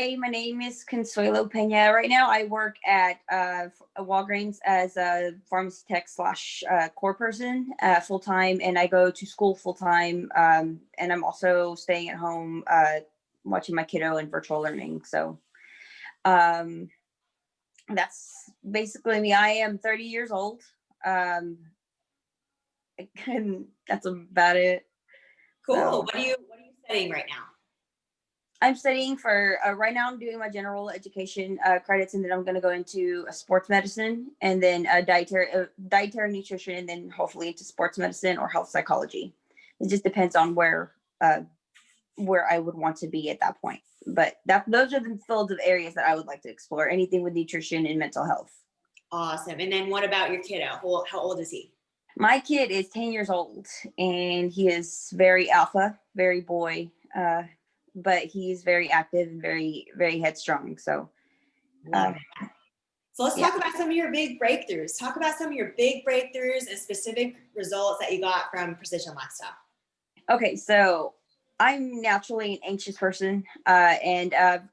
My name is Consuelo Pena. Right now, I work at Walgreens as a pharmacy tech slash core person full time, and I go to school full time. And I'm also staying at home watching my kiddo and virtual learning. So um, that's basically me. I am 30 years old. Um, and that's about it. Cool. So, What are you studying right now? I'm studying for right now. I'm doing my general education credits, and then I'm going to go into sports medicine, and then dietary nutrition, and then hopefully into sports medicine or health psychology. It just depends on where I would want to be at that point. But those are the fields of areas that I would like to explore. Anything with nutrition and mental health. Awesome. And then what about your kiddo? How old is he? My kid is 10 years old, and he is very alpha, very boy. But he's very active and very, very headstrong. So, so let's talk about some of your big breakthroughs. Talk about some of your big breakthroughs and specific results that you got from Precision Lifestyle. Okay, so I'm naturally an anxious person, and I've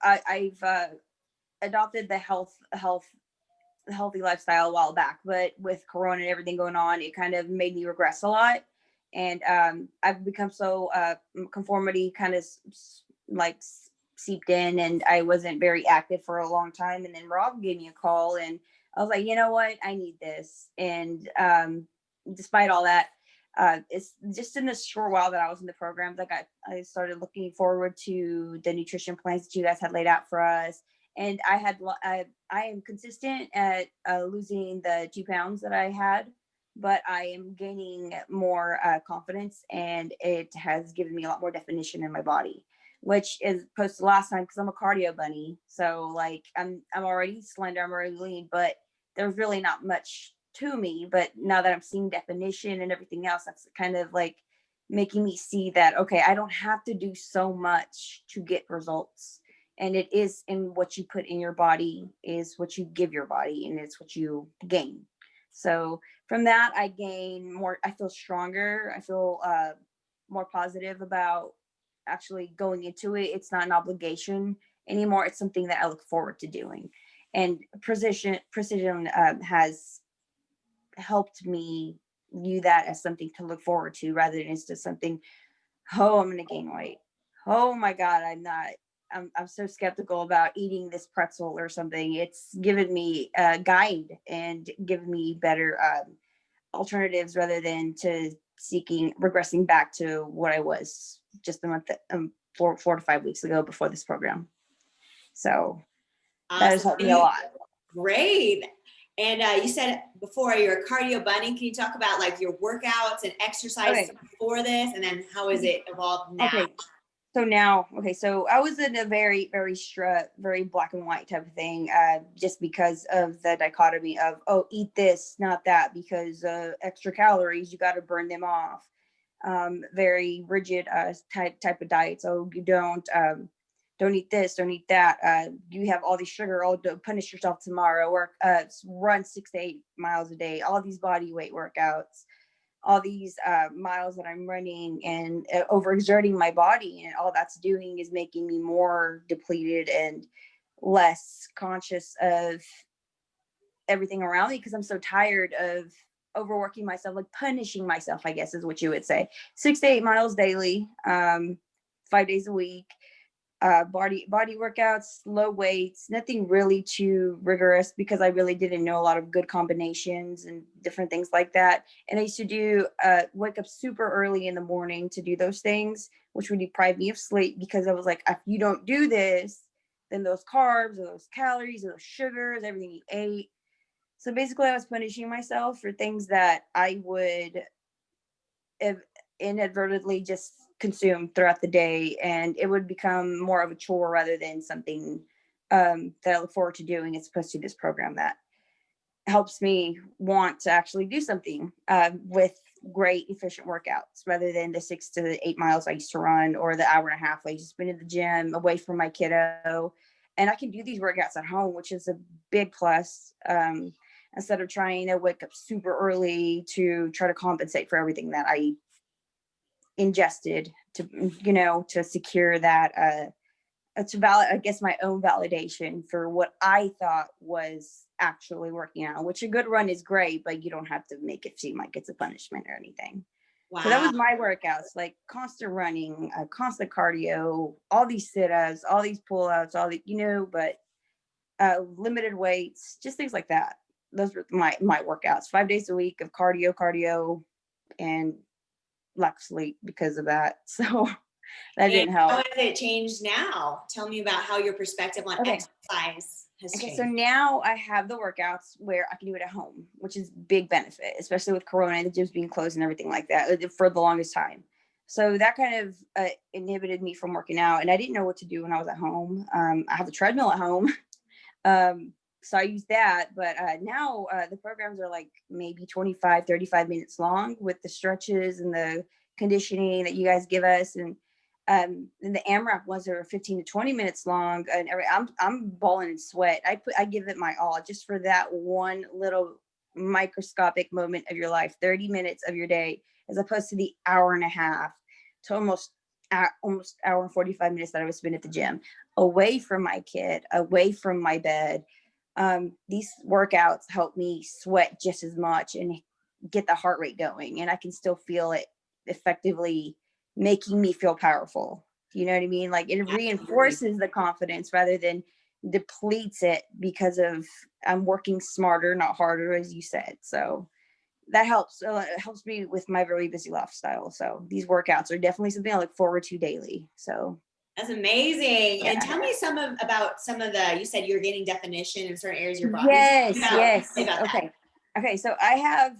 adopted the healthy lifestyle a while back. But with Corona and everything going on, it kind of made me regress a lot, and I've become so conformity kind of like seeped in, and I wasn't very active for a long time. And then Rob gave me a call, and I was like, you know what, I need this. And despite all that, it's just in this short while that I was in the program, like I started looking forward to the nutrition plans that you guys had laid out for us. And I am consistent at losing the 2 pounds that I had, but I am gaining more confidence, and it has given me a lot more definition in my body, which is opposed to last time, because I'm a cardio bunny. So like I'm already slender, I'm already lean, but there's really not much to me. But now that I'm seeing definition and everything else, that's kind of like making me see that, okay, I don't have to do so much to get results. And it is in what you put in your body is what you give your body, and it's what you gain. So from that, I gain more, I feel stronger. I feel more positive about actually going into it. It's not an obligation anymore. It's something that I look forward to doing. And precision has helped me view that as something to look forward to, rather than it's just something, oh, I'm going to gain weight. Oh my God, I'm so skeptical about eating this pretzel or something. It's given me a guide and given me better alternatives, rather than to regressing back to what I was just a month, 4 to 5 weeks ago before this program. So that has helped me a lot. Great. And you said before you're a cardio bunny. Can you talk about like your workouts and exercise before this, and then how has it evolved now? So I was in a very, very black and white type of thing, just because of the dichotomy of, oh, eat this, not that, because extra calories, you got to burn them off. Very rigid type of diet. So you don't eat this, don't eat that. You have all this sugar. Oh, don't punish yourself tomorrow. Run 6 to 8 miles a day. All these body weight workouts. All these miles that I'm running and overexerting my body, and all that's doing is making me more depleted and less conscious of everything around me, because I'm so tired of overworking myself, like punishing myself, I guess is what you would say. 6 to 8 miles daily, 5 days a week. Body workouts, low weights, nothing really too rigorous, because I really didn't know a lot of good combinations and different things like that. And I used to do wake up super early in the morning to do those things, which would deprive me of sleep, because I was like, if you don't do this, then those carbs or those calories or those sugars, everything you ate. So basically I was punishing myself for things that I would inadvertently just consume throughout the day, and it would become more of a chore rather than something that I look forward to doing, as opposed to this program that helps me want to actually do something with great efficient workouts, rather than the 6 to 8 miles I used to run, or the hour and a half I used to spend in the gym away from my kiddo. And I can do these workouts at home, which is a big plus, instead of trying to wake up super early to try to compensate for everything that I ingested to secure that it's valid, I guess, my own validation for what I thought was actually working out, which a good run is great, but you don't have to make it seem like it's a punishment or anything. So that Wow. was my workouts, like constant running, constant cardio, all these sit-ups, all these pull-ups, all the, but limited weights, just things like that. Those were my workouts, 5 days a week of cardio, and lack of sleep because of that. So that And didn't how help. has it changed now? Tell me about how your perspective on Okay. exercise has Okay, changed. so now I have the workouts where I can do it at home, which is big benefit, especially with Corona and the gyms being closed and everything like that for the longest time. So that kind of inhibited me from working out, and I didn't know what to do when I was at home. I have a treadmill at home, so I use that. But now the programs are like maybe 25, 35 minutes long with the stretches and the conditioning that you guys give us, and the AMRAP ones are 15 to 20 minutes long, and I'm balling in sweat. I give it my all just for that one little microscopic moment of your life, 30 minutes of your day, as opposed to the hour and a half to almost hour and 45 minutes that I would spend at the gym, away from my kid, away from my bed. These workouts help me sweat just as much and get the heart rate going, and I can still feel it effectively making me feel powerful. You know what I mean? Like, it reinforces the confidence rather than depletes it, because of I'm working smarter, not harder, as you said. So that helps. It helps me with my very busy lifestyle. So these workouts are definitely something I look forward to daily. So That's amazing. yeah. And tell me about some of the, you said you're getting definition in certain areas of your body. Yes. About Okay. Okay. So I have,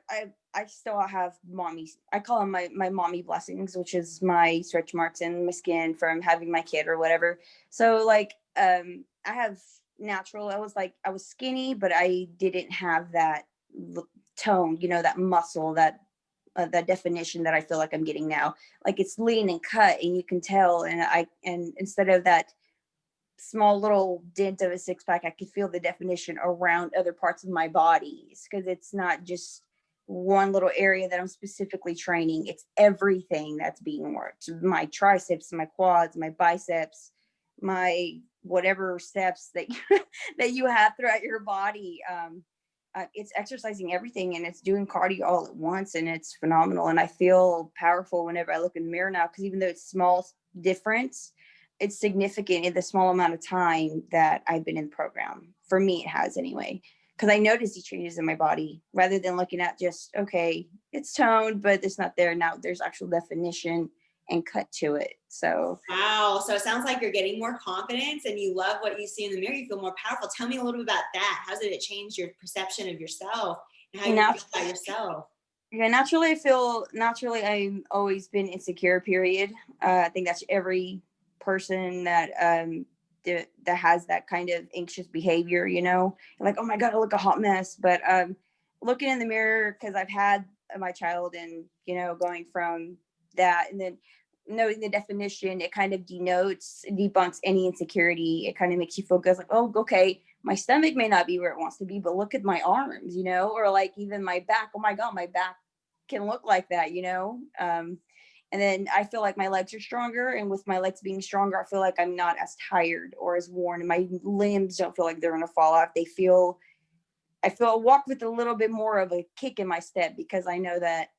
I still have mommy. I call them my mommy blessings, which is my stretch marks in my skin from having my kid or whatever. So like, I have natural. I was skinny, but I didn't have that tone, that muscle, that definition that I feel like I'm getting now. Like, it's lean and cut, and you can tell. And instead of that small little dent of a six pack, I could feel the definition around other parts of my body, because it's not just one little area that I'm specifically training. It's everything that's being worked. My triceps, my quads, my biceps, my whatever steps that that you have throughout your body. It's exercising everything, and it's doing cardio all at once, and it's phenomenal. And I feel powerful whenever I look in the mirror now, because even though it's small difference, it's significant in the small amount of time that I've been in the program. For me, it has anyway, because I notice these changes in my body rather than looking at just, okay, it's toned, but it's not there. Now there's actual definition and cut to it. So wow. So it sounds like you're getting more confidence and you love what you see in the mirror. You feel more powerful. Tell me a little bit about that. How did it change your perception of yourself and how you feel about yourself? Yeah, naturally I've always been insecure, period. I think that's every person that that has that kind of anxious behavior, like, oh my god, I look a hot mess. But looking in the mirror, because I've had my child, and going from that, and then knowing the definition, it kind of debunks any insecurity. It kind of makes you focus like, oh, okay, my stomach may not be where it wants to be, but look at my arms, or like even my back. Oh my god, my back can look like that. And then I feel like my legs are stronger, and with my legs being stronger, I feel like I'm not as tired or as worn, and my limbs don't feel like they're going to fall off. I walk with a little bit more of a kick in my step, because I know that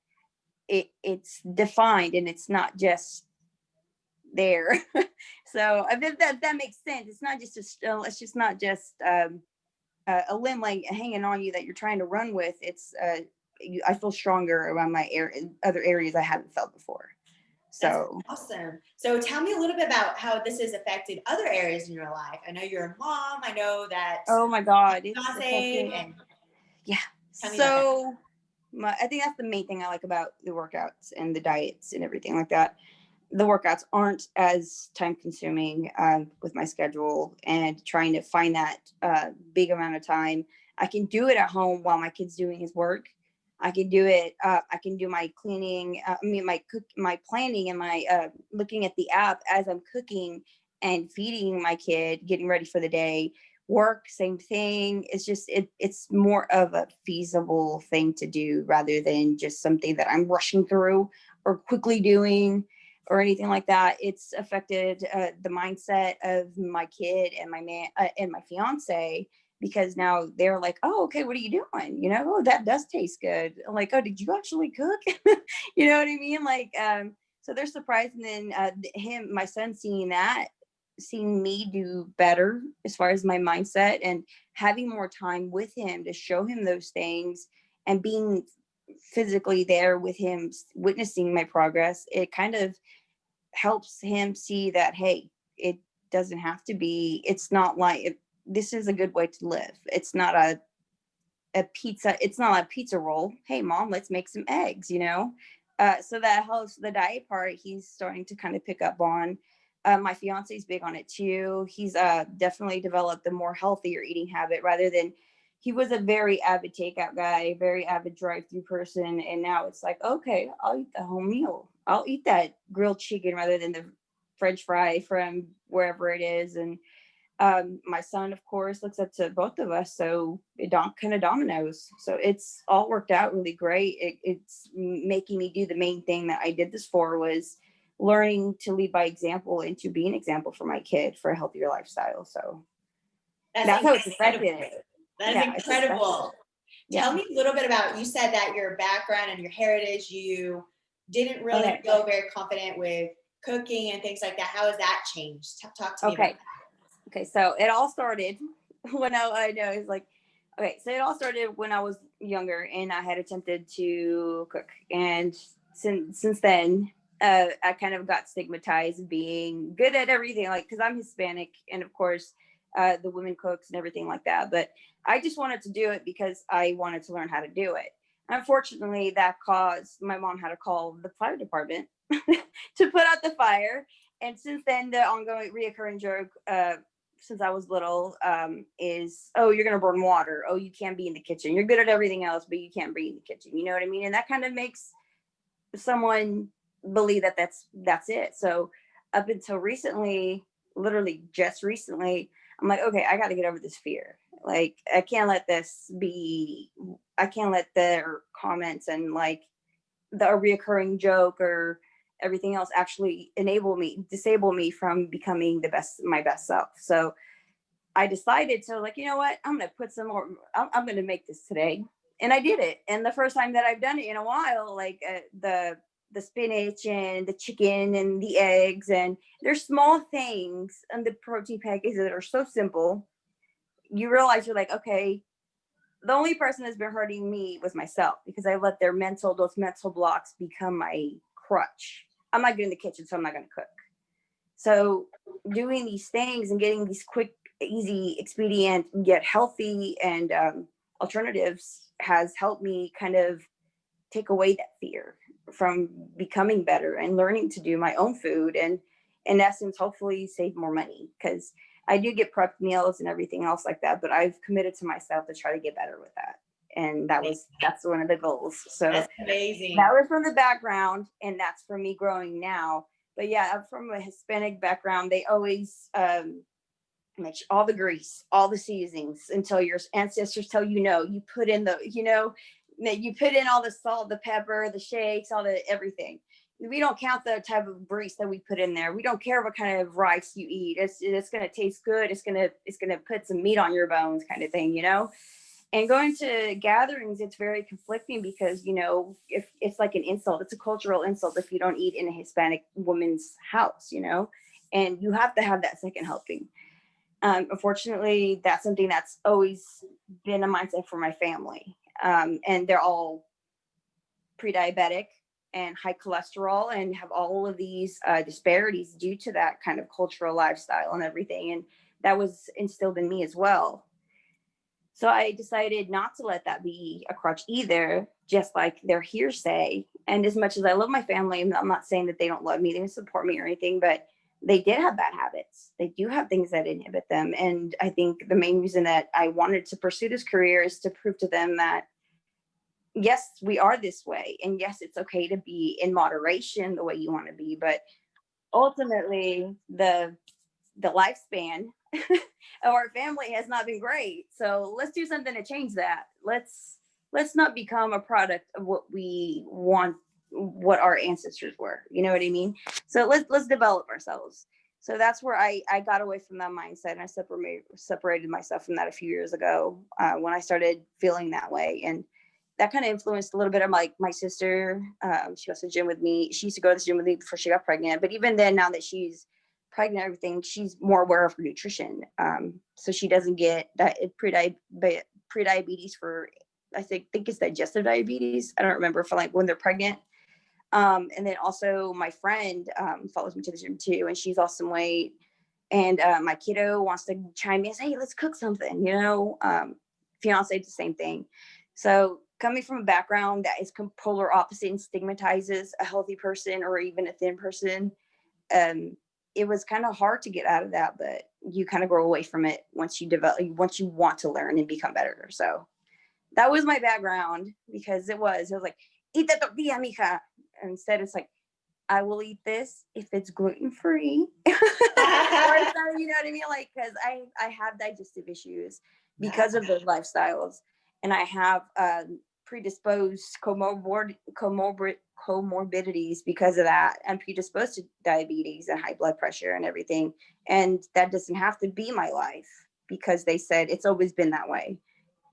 it's defined and it's not just there. So I think that makes sense. It's not just it's just not just a limb like hanging on you that you're trying to run with. It's I feel stronger around my other areas I haven't felt before. So that's awesome. So tell me a little bit about how this has affected other areas in your life. I know you're a mom. I know that. oh my god, it's affecting. affecting. Yeah. Tell me about that. So I think that's the main thing I like about the workouts and the diets and everything like that. The workouts aren't as time consuming with my schedule, and trying to find that big amount of time. I can do it at home while my kid's doing his work. I can do it. I can do my cleaning. My planning, and my looking at the app as I'm cooking and feeding my kid, getting ready for the day. Work, same thing. It's just it's more of a feasible thing to do rather than just something that I'm rushing through or quickly doing. or anything like that. It's affected the mindset of my kid and my man and my fiance, because now they're like, oh, okay, what are you doing? You know, oh, that does taste good. I'm like, oh, did you actually cook? You know what I mean? Like, so they're surprised. And then my son seeing that, seeing me do better as far as my mindset, and having more time with him to show him those things, and being physically there with him, witnessing my progress, it kind of helps him see that, hey, it doesn't have to be, it's not like this is a good way to live. It's not a pizza, it's not a pizza roll. Hey mom, let's make some eggs, you know. So that helps. The diet part, he's starting to kind of pick up on. My fiance's big on it too. He's definitely developed a more healthier eating habit, rather than, he was a very avid takeout guy, very avid drive-through person, and now it's like, okay, I'll eat the home meal. I'll eat that grilled chicken rather than the French fry from wherever it is. And my son, of course, looks up to both of us, so it kind of dominoes. So it's all worked out really great. It's making me do the main thing that I did this for, was learning to lead by example and to be an example for my kid for a healthier lifestyle. So that's how it's affected it. That is incredible. Tell me a little bit about, you said that your background and your heritage, you didn't really feel very confident with cooking and things like that. How has that changed? Talk to me about that. Okay, so it all started when I know it's like, okay, so it all started when I was younger and I had attempted to cook. And since then, I kind of got stigmatized being good at everything, like, because I'm Hispanic, and of course, the women cooks and everything like that. But I just wanted to do it because I wanted to learn how to do it. Unfortunately, that caused my mom had to call the fire department to put out the fire. And since then, the ongoing reoccurring joke, since I was little, is, oh, you're gonna burn water. Oh, you can't be in the kitchen. You're good at everything else, but you can't be in the kitchen. You know what I mean? And that kind of makes someone believe that that's it. So up until recently, literally just recently, I'm like, okay, I got to get over this fear. Like, I can't let their comments and like the reoccurring joke or everything else actually disable me from becoming my best self. So I decided to, like, you know what, I'm going to put some more, I'm going to make this today. And I did it. And the first time that I've done it in a while, like the spinach and the chicken and the eggs, and there's small things and the protein packages that are so simple. You realize, you're like, okay, the only person that's been hurting me was myself, because I let those mental blocks become my crutch. I'm not good in the kitchen, so I'm not going to cook. So doing these things and getting these quick, easy, expedient, yet healthy and alternatives has helped me kind of take away that fear from becoming better and learning to do my own food, and in essence, hopefully save more money, because I do get prepped meals and everything else like that, but I've committed to myself to try to get better with that. And that's one of the goals. So that's amazing. That was from the background, and that's for me growing now. But yeah, I'm from a Hispanic background. They always make all the grease, all the seasonings until your ancestors tell you no. You put in you put in all the salt, the pepper, the shakes, all the everything. We don't count the type of grease that we put in there. We don't care what kind of rice you eat. It's going to taste good. It's going to put some meat on your bones, kind of thing, you know? And going to gatherings, it's very conflicting because, you know, if it's like an insult, it's a cultural insult if you don't eat in a Hispanic woman's house, you know, and you have to have that second helping. Unfortunately, that's something that's always been a mindset for my family. And they're all pre-diabetic and high cholesterol and have all of these disparities due to that kind of cultural lifestyle and everything. And that was instilled in me as well. So I decided not to let that be a crutch either, just like their hearsay. And as much as I love my family, I'm not saying that they don't love me, they don't support me or anything, but they did have bad habits. They do have things that inhibit them. And I think the main reason that I wanted to pursue this career is to prove to them that, yes, we are this way. And yes, it's okay to be in moderation the way you want to be. But ultimately, the lifespan of our family has not been great. So let's do something to change that. Let's not become a product of what we want what our ancestors were. You know what I mean? So let's develop ourselves. So that's where I got away from that mindset, and I separated myself from that a few years ago, when I started feeling that way. And that kind of influenced a little bit of my sister. She goes to the gym with me. She used to go to the gym with me before she got pregnant. But even then, now that she's pregnant, everything, she's more aware of her nutrition. So she doesn't get pre-diabetes for, I think it's digestive diabetes. I don't remember, for like when they're pregnant. And then also my friend follows me to the gym too, and she's lost some weight. And my kiddo wants to chime in, say, hey, let's cook something, fiance, the same thing. So coming from a background that is polar opposite and stigmatizes a healthy person or even a thin person, it was kind of hard to get out of that, but you kind of grow away from it once you want to learn and become better. So that was my background, because it was like, eat the tortilla, mija. Instead, it's like, I will eat this if it's gluten-free. You know what I mean? Like, because I have digestive issues because of those lifestyles, and I have predisposed comorbidities because of that. I'm predisposed to diabetes and high blood pressure and everything. And that doesn't have to be my life, because they said it's always been that way.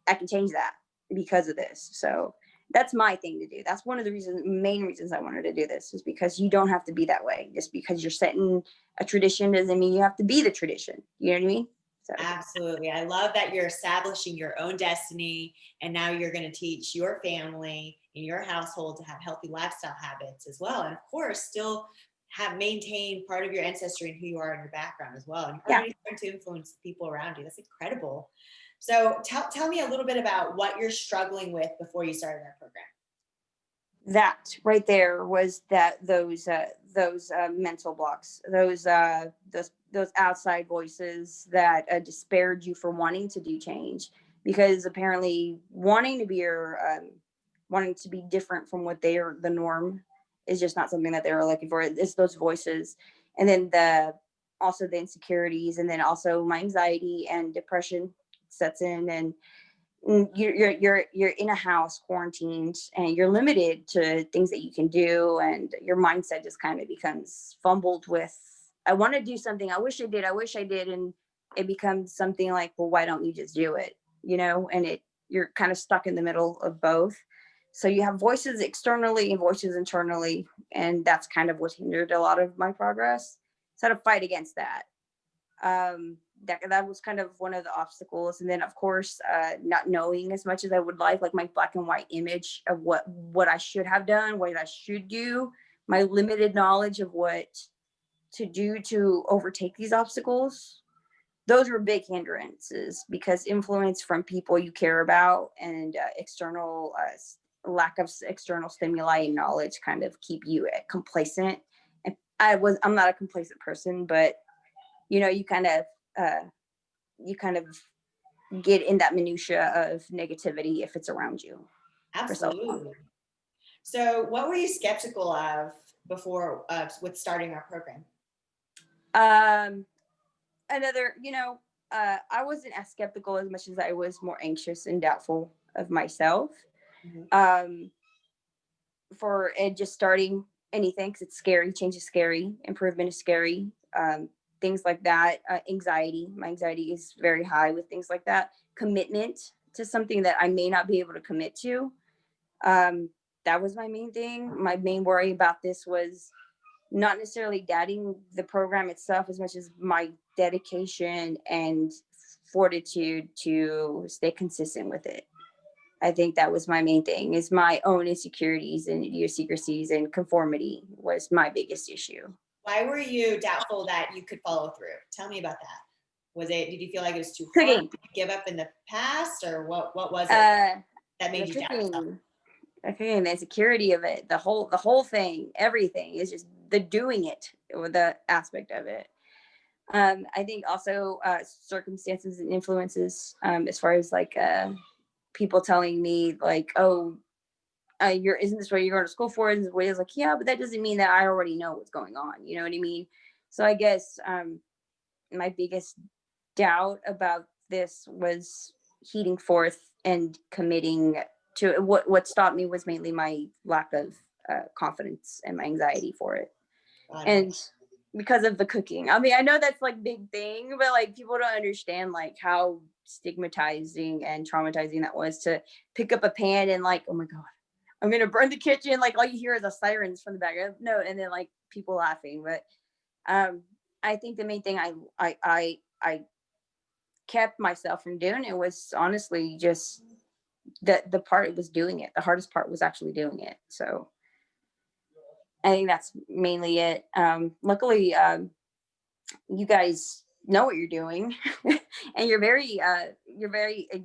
I can change that because of this. So that's my thing to do. That's one of the main reasons I wanted to do this, is because you don't have to be that way. Just because you're setting a tradition doesn't mean you have to be the tradition. You know what I mean? So. Absolutely. I love that you're establishing your own destiny, and now you're going to teach your family in your household to have healthy lifestyle habits as well. And of course, still have maintained part of your ancestry and who you are in your background as well. And you're already starting to influence people around you. That's incredible. So tell me a little bit about what you're struggling with before you started that program. That right there was those mental blocks, those outside voices that disparaged you for wanting to do change, because apparently wanting to be different from what they are the norm is just not something that they were looking for. It's those voices, and then also the insecurities, and then also my anxiety and depression sets in, and you're in a house quarantined, and you're limited to things that you can do, and your mindset just kind of becomes fumbled with, I want to do something, I wish I did, and it becomes something like, well, why don't you just do it, and you're kind of stuck in the middle of both. So you have voices externally and voices internally, and that's kind of what hindered a lot of my progress. So to fight against that, that was kind of one of the obstacles. And then of course, not knowing as much as I would like my black and white image of what I should have done, what I should do, my limited knowledge of what to do to overtake these obstacles. Those were big hindrances, because influence from people you care about and lack of external stimuli and knowledge kind of keep you complacent. And I'm not a complacent person, but you kind of get in that minutia of negativity if it's around you. Absolutely. So what were you skeptical of before with starting our program? I wasn't as skeptical as much as I was more anxious and doubtful of myself. For just starting anything, because it's scary. Change is scary. Improvement is scary. Things like that. Anxiety. My anxiety is very high with things like that. Commitment to something that I may not be able to commit to. That was my main thing. My main worry about this was not necessarily doubting the program itself as much as my dedication and fortitude to stay consistent with it. I think that was my main thing, is my own insecurities and idiosyncrasies, and conformity was my biggest issue. Why were you doubtful that you could follow through? Tell me about that. Did you feel like it was too hard? Did you give up in the past, or what was it that made you doubt yourself? The insecurity of it, the whole thing, everything is just the doing it, or the aspect of it. I think also circumstances and influences, as far as people telling me like, oh, isn't this what you're going to school for? Isn't this what it's like, yeah, but that doesn't mean that I already know what's going on. You know what I mean? So I guess my biggest doubt about this was heeding forth and committing to what stopped me was mainly my lack of confidence and my anxiety for it. Got it. And because of the cooking, I mean, I know that's like big thing, but like people don't understand like how stigmatizing and traumatizing that was to pick up a pan and like, oh my God, I'm going to burn the kitchen. Like all you hear is the sirens from the back. No. And then like people laughing. But I think the main thing I kept myself from doing it was honestly just the part it was doing it. The hardest part was actually doing it. So I think that's mainly it. Luckily, you guys know what you're doing and you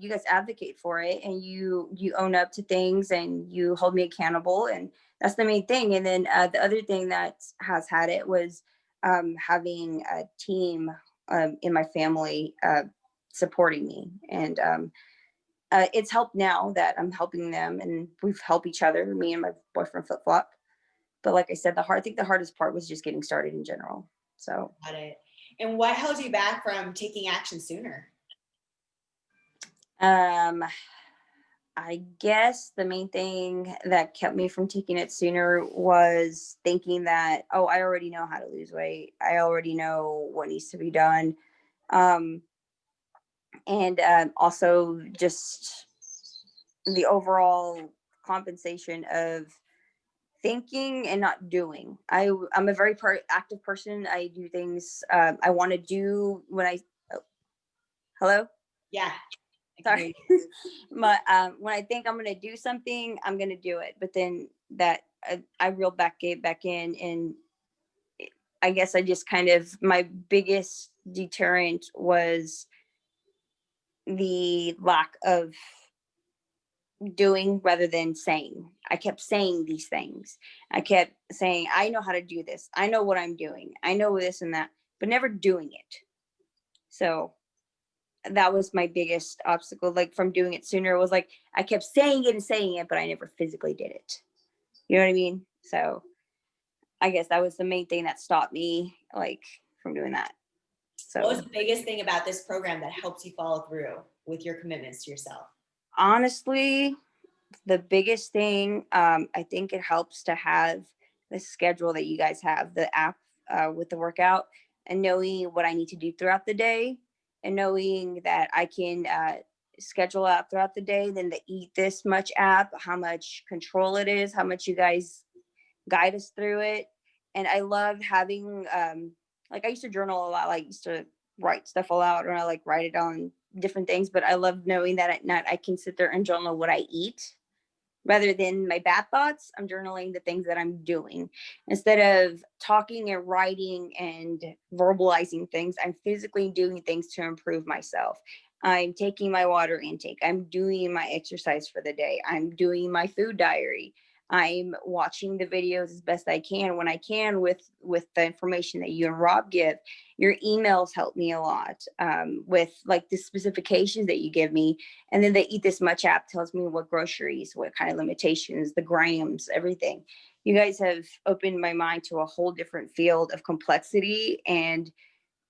guys advocate for it, and you own up to things and you hold me accountable, and that's the main thing. And then the other thing that has had it was having a team in my family supporting me, and it's helped now that I'm helping them, and we've helped each other, me and my boyfriend flip flop. But like I said, I think the hardest part was just getting started in general. So Got it. And what held you back from taking action sooner? I guess the main thing that kept me from taking it sooner was thinking that, oh, I already know how to lose weight. I already know what needs to be done. And also just the overall compensation of thinking and not doing. I'm a very active person. I do things I want to do when oh, hello? Yeah. Sorry. When I think I'm going to do something, I'm going to do it. But then that I reel back in, and I guess I just kind of, my biggest deterrent was the lack of doing rather than saying. I kept saying these things. I kept saying, I know how to do this. I know what I'm doing. I know this and that, but never doing it. So that was my biggest obstacle, like from doing it sooner. It was like I kept saying it, but I never physically did it. You know what I mean? So I guess that was the main thing that stopped me, like, from doing that. So what was the biggest thing about this program that helps you follow through with your commitments to yourself? honestly, the biggest thing, I think it helps to have the schedule that you guys have, the app with the workout, and knowing what I need to do throughout the day, and knowing that I can schedule out throughout the day, then the eat this much app, how much control it is, how much you guys guide us through it. And I love having, like I used to journal a lot, like I used to write stuff all out, or I like write it on different things, but I love knowing that at night I can sit there and journal what I eat rather than my bad thoughts. I'm journaling the things that I'm doing. Instead of talking and writing and verbalizing things, I'm physically doing things to improve myself. I'm taking my water intake. I'm doing my exercise for the day. I'm doing my food diary. I'm watching the videos as best I can when I can with the information that you and Rob give. Your emails help me a lot with like the specifications that you give me. And then the Eat This Much app tells me what groceries, what kind of limitations, the grams, everything. You guys have opened my mind to a whole different field of complexity. And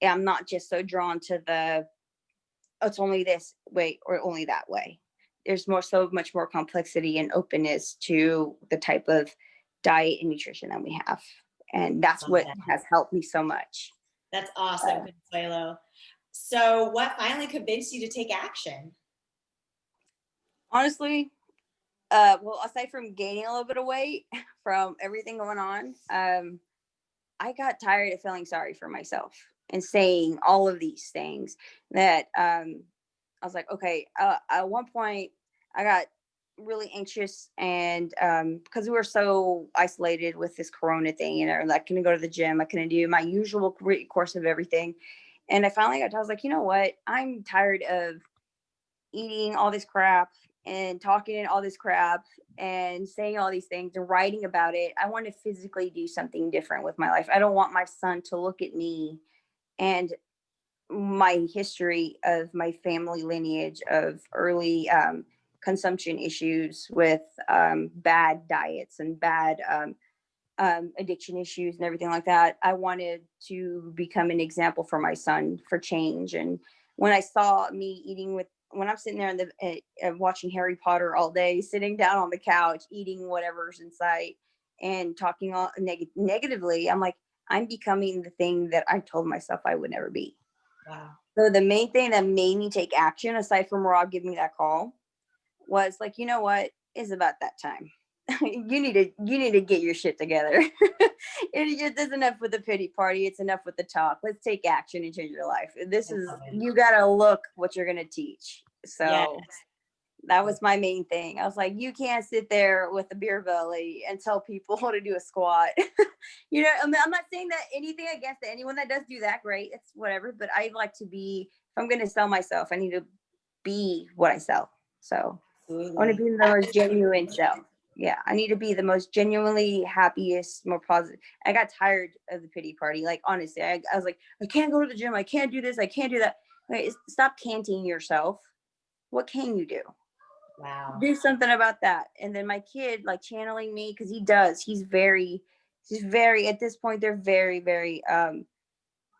I'm not just so drawn to the, oh, it's only this way or only that way. There's so much more complexity and openness to the type of diet and nutrition that we have. And that's what has helped me so much. That's awesome, Consuelo. So what finally convinced you to take action? Honestly, well, aside from gaining a little bit of weight from everything going on, I got tired of feeling sorry for myself and saying all of these things that I was like, okay, at one point I got really anxious, and because we were so isolated with this corona thing, and I couldn't go to the gym, I couldn't do my usual course of everything. And I finally got to, I was like, you know what? I'm tired of eating all this crap and talking all this crap and saying all these things and writing about it. I want to physically do something different with my life. I don't want my son to look at me and my history of my family lineage of early consumption issues with bad diets and bad addiction issues and everything like that. I wanted to become an example for my son for change. And when I saw me eating when I'm sitting there in watching Harry Potter all day, sitting down on the couch, eating whatever's in sight, and talking all negatively, I'm like, I'm becoming the thing that I told myself I would never be. Wow. So the main thing that made me take action, aside from Rob giving me that call, was like, you know what? It's about that time. you need to get your shit together. It's enough with the pity party. It's enough with the talk. Let's take action and change your life. This is, you gotta look what you're gonna teach. So Yes. that was my main thing. I was like, you can't sit there with a beer belly and tell people how to do a squat. You know, I mean, I'm not saying that anything against anyone that does do that, great. It's whatever. But I like to be, if I'm going to sell myself, I need to be what I sell. So Absolutely. I want to be the most genuine self. Yeah, I need to be the most genuinely happiest, more positive. I got tired of the pity party. Like, honestly, I was like, I can't go to the gym. I can't do this. I can't do that. Like, stop canting yourself. What can you do? Wow. Do something about that. And then my kid, like, channeling me, because he's very, at this point, they're very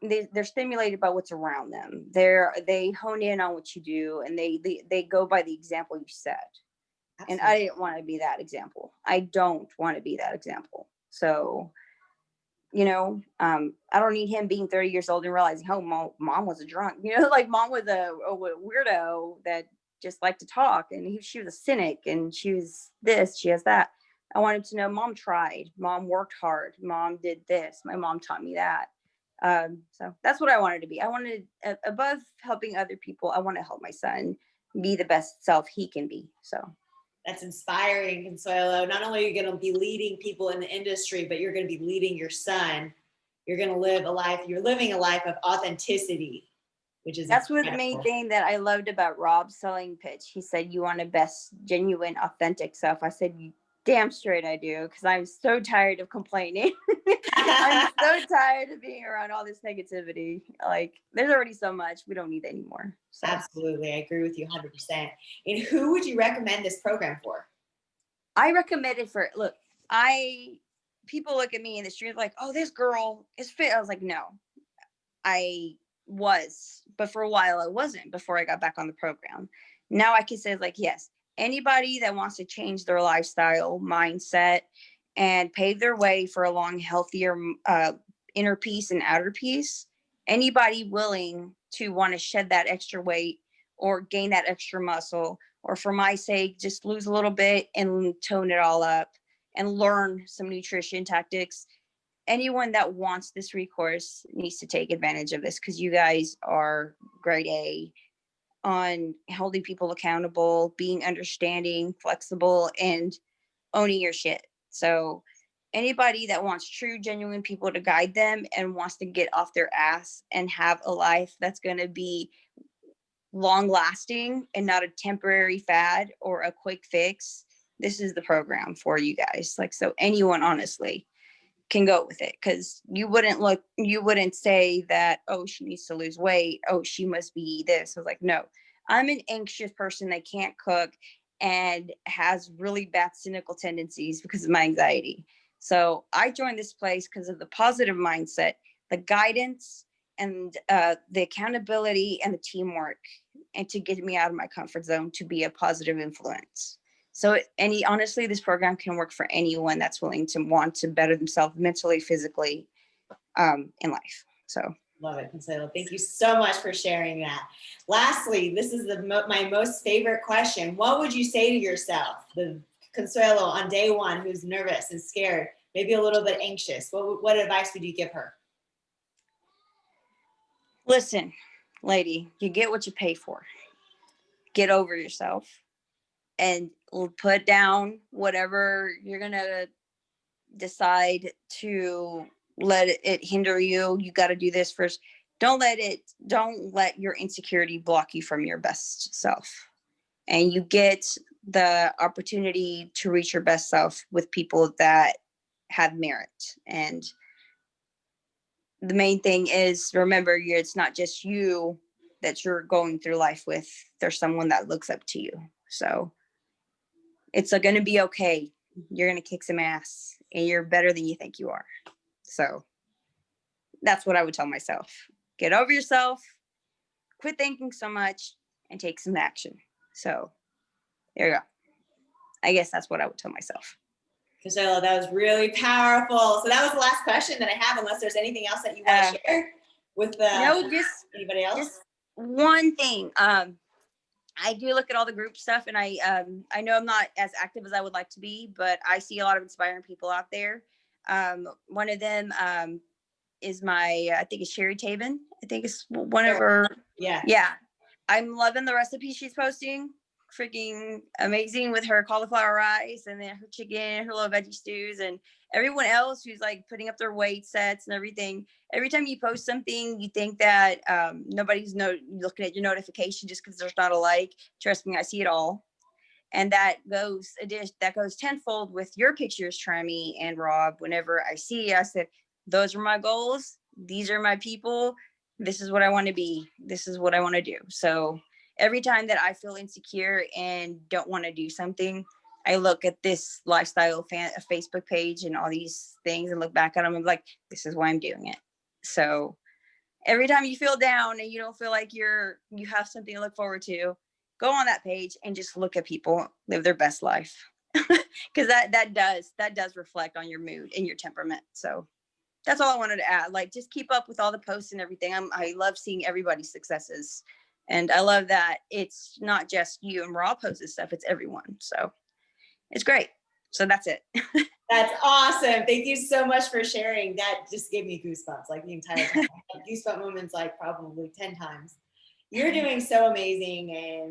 they're stimulated by what's around them. They hone in on what you do, and they go by the example you set. Absolutely. And I didn't want to be that example. I don't want to be that example. So, you know, I don't need him being 30 years old and realizing, oh, mom was a drunk. You know, like, mom was a weirdo that just liked to talk, and she was a cynic, and she was this, she has that. I wanted to know, mom tried, mom worked hard, mom did this, my mom taught me that. So that's what I wanted to be. I wanted, above helping other people, I want to help my son be the best self he can be. So that's inspiring, Consuelo. Not only are you going to be leading people in the industry, but you're going to be leading your son. You're going to live a life, you're living a life of authenticity, which is that's incredible. what the main thing that I loved about Rob's selling pitch. He said, you want a best, genuine, authentic self. I said, you damn straight I do, because I'm so tired of complaining. I'm so tired of being around all this negativity. Like, there's already so much. We don't need anymore. So. Absolutely. I agree with you 100%. And who would you recommend this program for? I recommend it for, look, people look at me in the street like, oh, this girl is fit. I was like, no, I was, but for a while I wasn't, before I got back on the program. Now I can say, like, yes, anybody that wants to change their lifestyle mindset and pave their way for a long, healthier inner peace and outer peace, anybody willing to want to shed that extra weight or gain that extra muscle, or for my sake, just lose a little bit and tone it all up and learn some nutrition tactics. Anyone that wants this recourse needs to take advantage of this, because you guys are grade A on holding people accountable, being understanding, flexible, and owning your shit. So anybody that wants true, genuine people to guide them and wants to get off their ass and have a life that's going to be long lasting and not a temporary fad or a quick fix, this is the program for you guys. Like, so anyone, honestly, can go with it, because you wouldn't say that, oh, she needs to lose weight, oh, she must be this. I was like, no, I'm an anxious person that can't cook and has really bad cynical tendencies because of my anxiety. So I joined this place because of the positive mindset, the guidance, and the accountability and the teamwork, and to get me out of my comfort zone to be a positive influence. So honestly, this program can work for anyone that's willing to want to better themselves mentally, physically, in life. So love it, Consuelo. Thank you so much for sharing that. Lastly, this is my most favorite question. What would you say to yourself, the Consuelo on day one, who's nervous and scared, maybe a little bit anxious? What advice would you give her? Listen, lady, you get what you pay for. Get over yourself and put down whatever you're going to decide to let it hinder you. You got to do this first. Don't let your insecurity block you from your best self. And you get the opportunity to reach your best self with people that have merit. And the main thing is, remember, it's not just you that you're going through life with. There's someone that looks up to you. So it's going to be okay. You're going to kick some ass, and you're better than you think you are. So that's what I would tell myself. Get over yourself, quit thinking so much, and take some action. So there you go. I guess that's what I would tell myself. Consuelo, that was really powerful. So that was the last question that I have, unless there's anything else that you want to share with anybody else. Just one thing. I do look at all the group stuff, and I know I'm not as active as I would like to be, but I see a lot of inspiring people out there. One of them is I think it's Sherry Taven. I think it's one of her. Yeah. I'm loving the recipes she's posting. Freaking amazing with her cauliflower rice and then her chicken, her little veggie stews, and everyone else who's like putting up their weight sets and everything. Every time you post something, you think that nobody's looking at your notification just because there's not a like. Trust me, I see it all. And that goes tenfold with your pictures, Trammy and Rob. Whenever I see, I said, those are my goals. These are my people. This is what I want to be. This is what I want to do. So every time that I feel insecure and don't want to do something, I look at this lifestyle Facebook page and all these things and look back at them and be like, this is why I'm doing it. So every time you feel down and you don't feel like you have something to look forward to, go on that page and just look at people live their best life. Because that does reflect on your mood and your temperament. So that's all I wanted to add. Like, just keep up with all the posts and everything. I love seeing everybody's successes. And I love that it's not just you and Raw posted stuff, it's everyone. So it's great. So that's it. That's awesome. Thank you so much for sharing. That just gave me goosebumps, like the entire time. Goosebump moments, like probably 10 times. You're doing so amazing. And